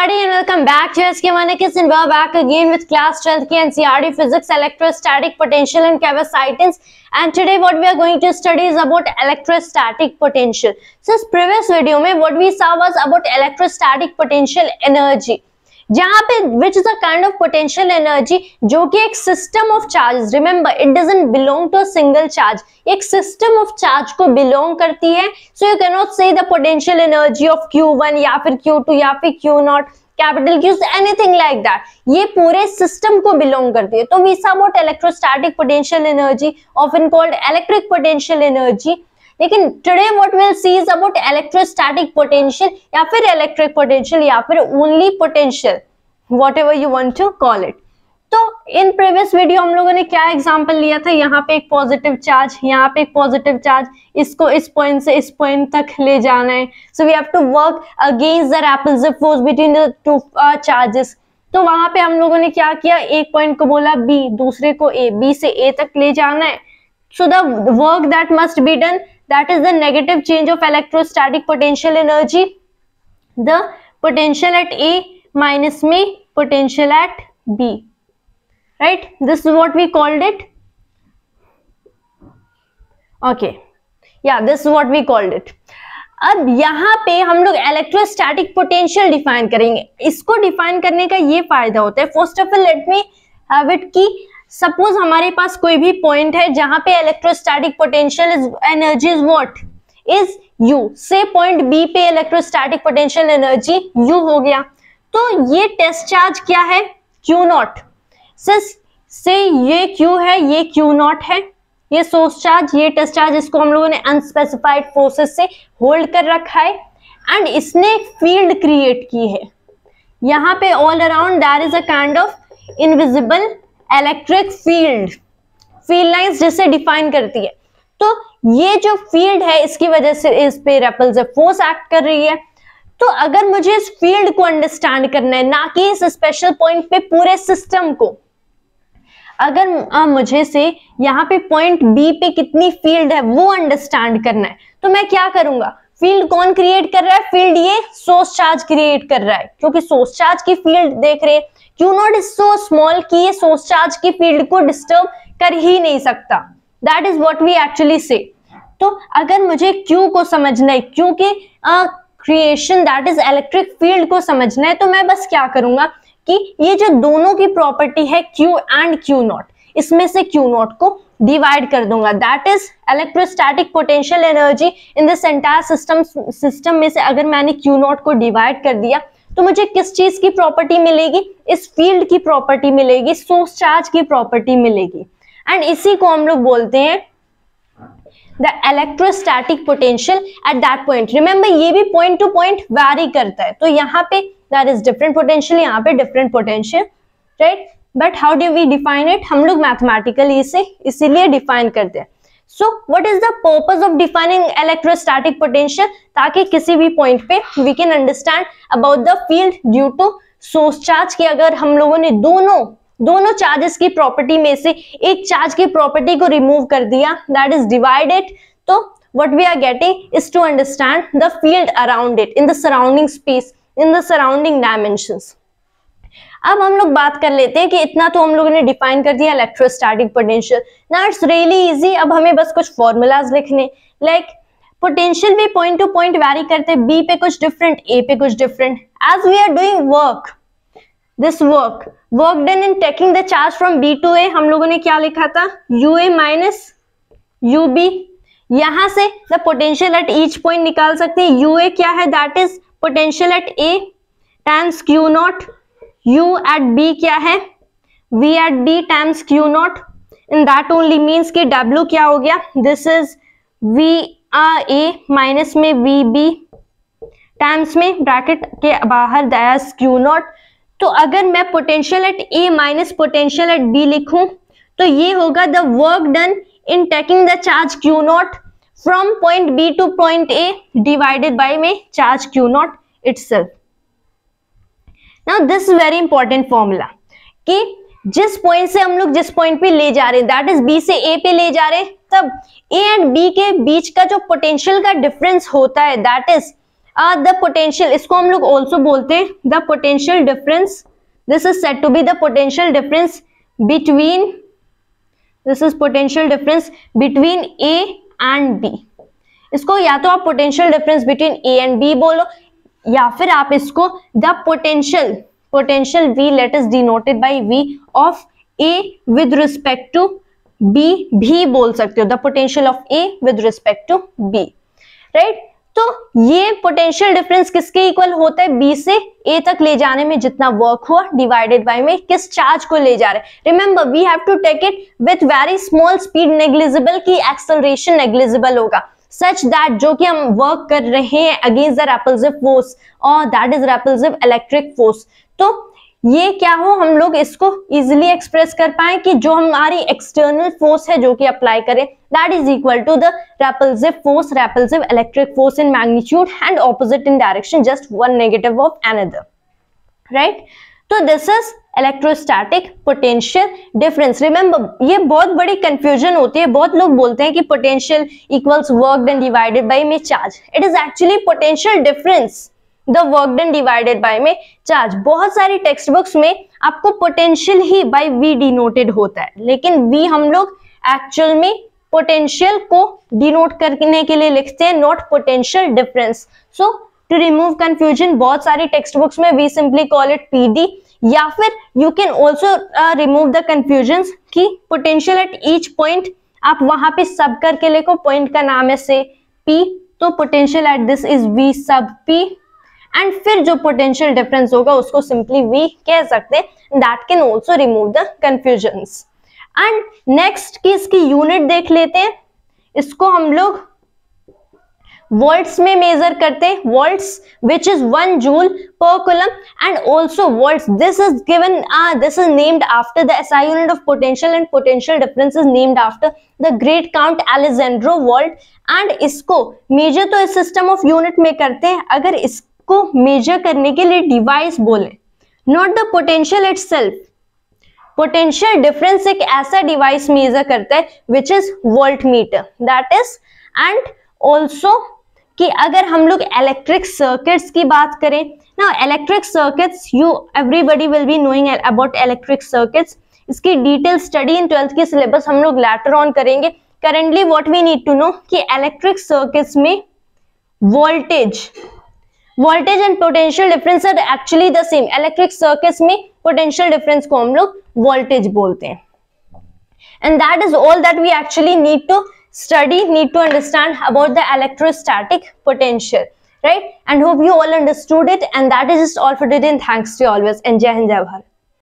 everybody and welcome back to SK Manikis, and we're back again with class 12th NCERT Physics, Electrostatic Potential and Capacitance. And today what we are going to study is about electrostatic potential. So इस previous video में what we saw was about electrostatic potential energy, जहाँ पे which is a kind of potential energy जो कि एक system of charges, remember it doesn't belong to a single charge, एक system of charge को belong करती है. So you cannot say the potential energy of Q1 या फिर Q2 या फिर Q0 capital Q, anything like that. ये पूरे system को belong करती है. तो we saw about electrostatic potential energy, often called electric potential energy. लेकिन today what we'll see is about electrostatic potential या फिर electric potential या फिर only potential, whatever you want to call it. तो इन previous video हम लोगों ने क्या example लिया था, यहाँ पे एक positive charge, यहाँ पे एक positive charge, इसको इस point से इस point तक ले जाना है. So we have to work against the repulsive force between the two charges. तो वहां पे हम लोगों ने क्या किया, एक point को बोला B, दूसरे को A, B से A तक ले जाना है. So the work that must be done, that is the negative change of electrostatic potential energy. The potential at A minus में potential at B, right? This is what we called it. Okay, yeah, this is what we called it. अब यहाँ पे हम लोग electrostatic potential define करेंगे. इसको define करने का ये फायदा होता है. First of all, let me have it कि सपोज हमारे पास कोई भी पॉइंट है जहां पे electrostatic potential energy is what is U. से पॉइंट B पे इलेक्ट्रोस्टैटिक पोटेंशियल एनर्जी U हो गया. तो ये टेस्ट चार्ज क्या है, Q0. से ये Q है, ये Q0 है, ये सोर्स चार्ज, ये टेस्ट चार्ज, इसको हम लोगों ने अनस्पेसिफाइड फोर्सेस से होल्ड कर रखा है एंड इसने एक फील्ड क्रिएट की है. यहाँ पे all around there is a kind of invisible electric field lines जिसे डिफाइन करती है. तो ये जो फील्ड है इसकी वजह से इस पे रिपल्सिव फोर्स एक्ट कर रही है. तो अगर मुझे इस फील्ड को अंडरस्टैंड करना है, ना कि इस स्पेशल पॉइंट पे पूरे सिस्टम को, अगर मुझे से यहाँ पे पॉइंट बी पे कितनी फील्ड है वो अंडरस्टैंड करना है, तो मैं क्या करूंगा, फील्ड कौन क्रिएट कर रहा है, फील्ड ये सोर्स चार्ज क्रिएट कर रहा है, क्योंकि सोर्स चार्ज की फील्ड देख रहे हैं Q0 इज सो स्मॉल कि ये सोर्स चार्ज की फील्ड को डिस्टर्ब कर ही नहीं सकता. That is what we actually say. तो अगर मुझे Q को समझना है, क्योंकि creation that is electric field को समझना है, तो मैं बस क्या करूंगा कि ये जो दोनों की प्रॉपर्टी है Q एंड Q0, इसमें से Q0 को डिवाइड कर दूंगा. That is electrostatic potential energy in this entire system में से अगर मैंने Q0 को डिवाइड कर दिया तो मुझे किस चीज की प्रॉपर्टी मिलेगी, इस फील्ड की प्रॉपर्टी मिलेगी, सोर्स चार्ज की प्रॉपर्टी मिलेगी. एंड इसी को हम लोग बोलते हैं the electrostatic potential at that point. Remember ये भी पॉइंट टू पॉइंट वैरी करता है. तो यहाँ पे दैट इज डिफरेंट पोटेंशियल, यहाँ पे different potential, right. But how do we define it, हम लोग मैथमेटिकली इसे इसीलिए डिफाइन करते हैं. So what is the purpose of defining electrostatic potential, ताकि किसी भी पॉइंट पे we can understand about the field due to source charge. कि अगर हम लोगों ने दोनों चार्जेस की प्रॉपर्टी में से एक चार्ज की प्रॉपर्टी को रिमूव कर दिया, that is divided, तो what we are getting is to understand the field around it in the surrounding space, in the surrounding dimensions. अब हम लोग बात कर लेते हैं कि इतना तो हम लोगों ने डिफाइन कर दिया electrostatic potential. Now it's really easy. अब हमें बस कुछ फॉर्मूलाज लिखने, लाइक पोटेंशियल भी पॉइंट टू पॉइंट वैरी करते हैं, बी पे कुछ डिफरेंट, ए पे कुछ different. As we are doing work, this work done in taking the charge from B to A, हम लोगों ने क्या लिखा था, U A minus U B. यहां से the potential at each point निकाल सकते हैं. यू ए क्या है, that is potential at A times Q not. U at B क्या है, V at B times Q0. In that only means कि W क्या हो गया, this is V A minus में VB टाइम्स में ब्रैकेट के बाहर दैस Q0. तो अगर मैं potential at A minus potential at B लिखूं तो ये होगा the work done in taking the charge Q0 from point B to point A divided by में charge Q0 itself. Now this is very important formula कि जिस point से हम लोग जिस पॉइंट पे ले जा रहे हैं, दैट इज बी से ए पे ले जा रहे हैं, तब ए एंड बी के बीच का जो पोटेंशियल का डिफरेंस होता है, दैट इज द पोटेंशियल, इसको हम लोग ऑल्सो बोलते हैं the potential difference, this is said to be the potential difference between, this is potential difference between A and B. इसको या तो आप potential difference between A and B बोलो, या फिर आप इसको the potential V, let is denoted by V of A with respect to B भी बोल सकते हो, the potential of A with respect to B, right. तो ये पोटेंशियल डिफरेंस किसके इक्वल होता है, B से A तक ले जाने में जितना वर्क हुआ डिवाइडेड बाय में किस चार्ज को ले जा रहे हैं। Remember we have to take it with very small speed negligible, की एक्सेलरेशन नेग्लिजिबल होगा, सच दैट जो कि हम वर्क कर रहे हैं अगेंस्ट द रेपल्सिव फोर्स और दैट इज रेपल्सिव इलेक्ट्रिक फोर्स। तो ये क्या हो, हम लोग इसको इजिली एक्सप्रेस कर पाए कि जो हमारी एक्सटर्नल फोर्स है जो कि अप्लाई करें, that is equal to the repulsive force, repulsive electric force in magnitude and opposite in direction, just one negative of another, right. तो this is electrostatic potential difference. Remember ये बहुत बड़ी confusion होती है, बहुत लोग बोलते हैं कि potential equals work done divided by में charge, it is actually potential difference the work done divided by में चार्ज। बहुत सारी टेक्स्ट बुक्स में आपको पोटेंशियल ही बाय V डिनोटेड होता है, लेकिन V हम लोग एक्चुअल में पोटेंशियल को डिनोट करने के लिए लिखते हैं, not potential difference. So to remove confusion, बहुत सारी टेक्स्ट बुक्स में we simply call it PD, या फिर you can also remove the confusion कि पोटेंशियल एट ईच पॉइंट आप वहां पे सब करके लिखो, पॉइंट का नाम है से P, तो potential at this is V सब P, एंड फिर जो पोटेंशियल डिफरेंस होगा उसको सिंपली V कह सकते हैं, that can also remove the confusions. And next की इसकी यूनिट देख लेते हैं, इसको हम लोग वोल्ट्स में मेजर करते हैं, volts which is 1 joule per coulomb, and also volts this is given, this is named after the SI unit of potential, and potential difference is named after the great count Alessandro Volt. And इसको measure तो इस system of unit में करते हैं, अगर इसको major करने के लिए डिवाइस बोले, not the potential itself. Potential difference एक ऐसा डिवाइस मेजर करता है which is voltmeter, that is. And also कि अगर हम लोग इलेक्ट्रिक सर्किट्स की बात करें, ना electric circuits you everybody will be knowing about electric circuits, इसकी डिटेल स्टडी इन 12th के सिलेबस हम लोग लेटर ऑन करेंगे। Currently what we need to know कि इलेक्ट्रिक सर्किट्स में voltage and potential difference are actually the same. Electric circuits में potential difference को हम लोग वोल्टेज बोलते हैं, and that is all that we actually need to study, need to understand about the electrostatic potential, right? And hope you all understood it, and that is just all for today, and thanks to you always, and Jai Hind, Jai Bharat.